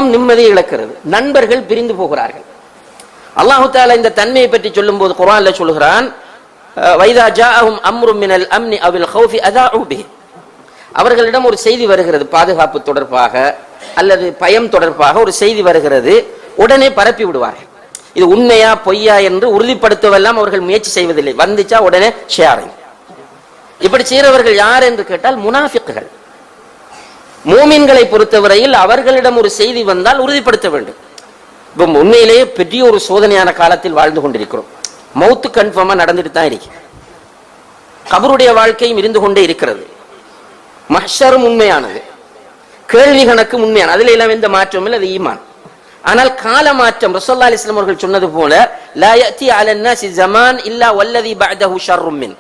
குடும்பம் நிம்மதி இழக்கிறது, நண்பர்கள் பிரிந்து போகிறார்கள். அல்லாஹு தஆலா இந்த தன்மையை பற்றி சொல்லும் போது குர்ஆன்ல சொல்கிறான், வைதா ஜாஅஹும் அம்ரும் மினல் அம்னி அவில் ஹௌஃபி அதாஉ பிஹி. அவர்களிடம் ஒரு செய்தி வருகிறது, பாதுகாப்பு தொடர்பாக அல்லது பயம் தொடர்பாக ஒரு செய்தி வருகிறது, உடனே பரப்பி விடுவார்கள். இது உண்மையா பொய்யா என்று உறுதிப்படுத்தவெல்லாம் அவர்கள் முயற்சி செய்வதில்லை, வந்துச்சா உடனே ஷேரிங். இப்படி செய்கிறவர்கள் யார் என்று கேட்டால் முனாஃபிக்குகள். மூமின்களை பொறுத்தவரையில் அவர்களிடம் ஒரு செய்தி வந்தால் உறுதிப்படுத்த வேண்டும். இப்போ உண்மையிலேயே பெரிய ஒரு சோதனையான காலத்தில் வாழ்ந்து கொண்டிருக்கிறோம். மௌத்து கன்ஃபார்மா நடந்துட்டு தான் இருக்கு, கபருடைய வாழ்க்கையும் இருந்து கொண்டே இருக்கிறது, மஹ்ஷரும் உண்மையானது, கேள்வி கணக்கு உண்மையான, அதுல எல்லாம் எந்த மாற்றமும் இல்லை, அது ஈமான். ஆனால் கால மாற்றம், ரசூலுல்லாஹி அலைஹி வஸல்லம் அவர்கள் சொன்னது போல லா யஅதி அலன் நாஸி ஸமான் இல்லா வல்லதி பஅதஹு ஷர்ரும் மின்,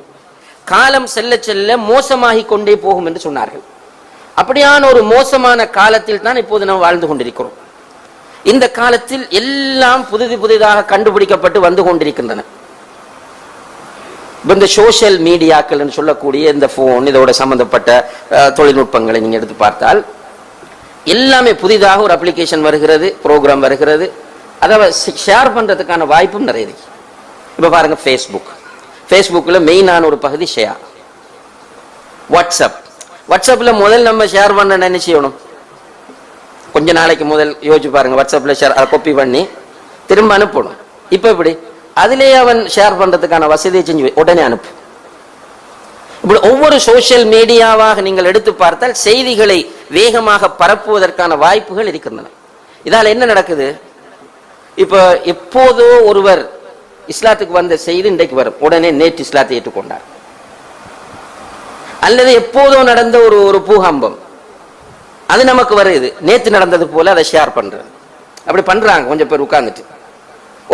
காலம் செல்ல செல்ல மோசமாகி கொண்டே போகும் என்று சொன்னார்கள். அப்படியான ஒரு மோசமான காலத்தில் தான் இப்போது நாம் வாழ்ந்து கொண்டிருக்கிறோம். இந்த காலத்தில் எல்லாம் புதிதாக கண்டுபிடிக்கப்பட்டு வந்து கொண்டிருக்கின்றன. இந்த சோசியல் மீடியாக்கள் என்று சொல்லக்கூடிய இந்த போன், இதோட சம்பந்தப்பட்ட தொழில்நுட்பங்களை நீங்க எடுத்து பார்த்தால் எல்லாமே புதிதாக ஒரு அப்ளிகேஷன் வருகிறது, ப்ரோக்ராம் வருகிறது, அதை ஷேர் பண்றதுக்கான வாய்ப்பும் நிறைய இருக்கு. இப்ப பாருங்க, ஃபேஸ்புக்ல மெயினான ஒரு பகுதி ஷேர். வாட்ஸ்அப்ல முதல் நம்ம ஷேர் பண்ண என்ன செய்யணும், கொஞ்ச நாளைக்கு முதல் யோசிச்சு பாருங்க, வாட்ஸ்அப்ல ஷேர் அதை காப்பி பண்ணி திரும்ப அனுப்பணும். இப்ப இப்படி அதிலேயே அவன் ஷேர் பண்றதுக்கான வசதியை செஞ்சு உடனே அனுப்பு. இப்படி ஒவ்வொரு சோசியல் மீடியாவாக நீங்கள் எடுத்து பார்த்தால் செய்திகளை வேகமாக பரப்புவதற்கான வாய்ப்புகள் இருக்கின்றன. இதால என்ன நடக்குது, இப்ப எப்போதோ ஒருவர் இஸ்லாத்துக்கு வந்த செய்தி இன்றைக்கு வரும், உடனே நேற்று இஸ்லாத்தை ஏற்றுக்கொண்டார். அல்லது எப்போதோ நடந்த ஒரு பூகம்பம் அது நமக்கு வருது, நேற்று நடந்தது போல அதை ஷேர் பண்றது. அப்படி பண்றாங்க கொஞ்சம் பேர் உட்கார்ந்துட்டு.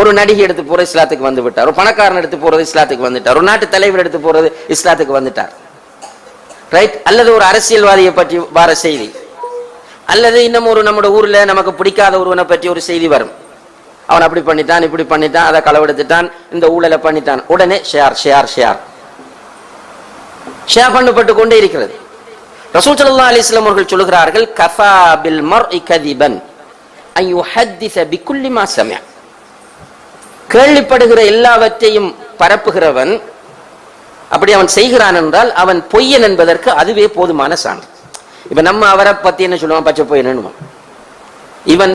ஒரு நடிகை எடுத்து போறது இஸ்லாத்துக்கு வந்து விட்டார், ஒரு பணக்காரன் எடுத்து போறது இஸ்லாத்துக்கு வந்துட்டார், ஒரு நாட்டு தலைவர் எடுத்து போறது இஸ்லாத்துக்கு வந்துட்டார், ரைட்? அல்லது ஒரு அரசியல்வாதியை பற்றி வர செய்தி, அல்லது இன்னும் ஒரு நம்முடைய ஊர்ல நமக்கு பிடிக்காத ஒருவனை பற்றி ஒரு செய்தி வரும், அவன் அப்படி பண்ணிட்டான் இப்படி பண்ணிட்டான், அதை களவெடுத்துட்டான், இந்த ஊழலை பண்ணிட்டான், உடனே ஷேர் பண்ணப்பட்டு கொண்டே இருக்கிறது. ரசூல் ஸல்லல்லாஹு அலைஹி வஸல்லம் அவர்கள் சொல்கிறார்கள், கஃபா பில் மர்இ கதிபன் அன் யுஹத்திஸ பிகுல்லி மா சமிஅ. கேள்விப்படுகிற எல்லாவற்றையும் பரப்புகிறவன், அப்படி அவன் செய்கிறான் என்றால் அவன் பொய்யன் என்பதற்கு அதுவே போதுமான சான்று. இப்ப நம்ம அவரை பத்தி என்ன சொல்லுவான், பச்சை பொய்யன், இவன்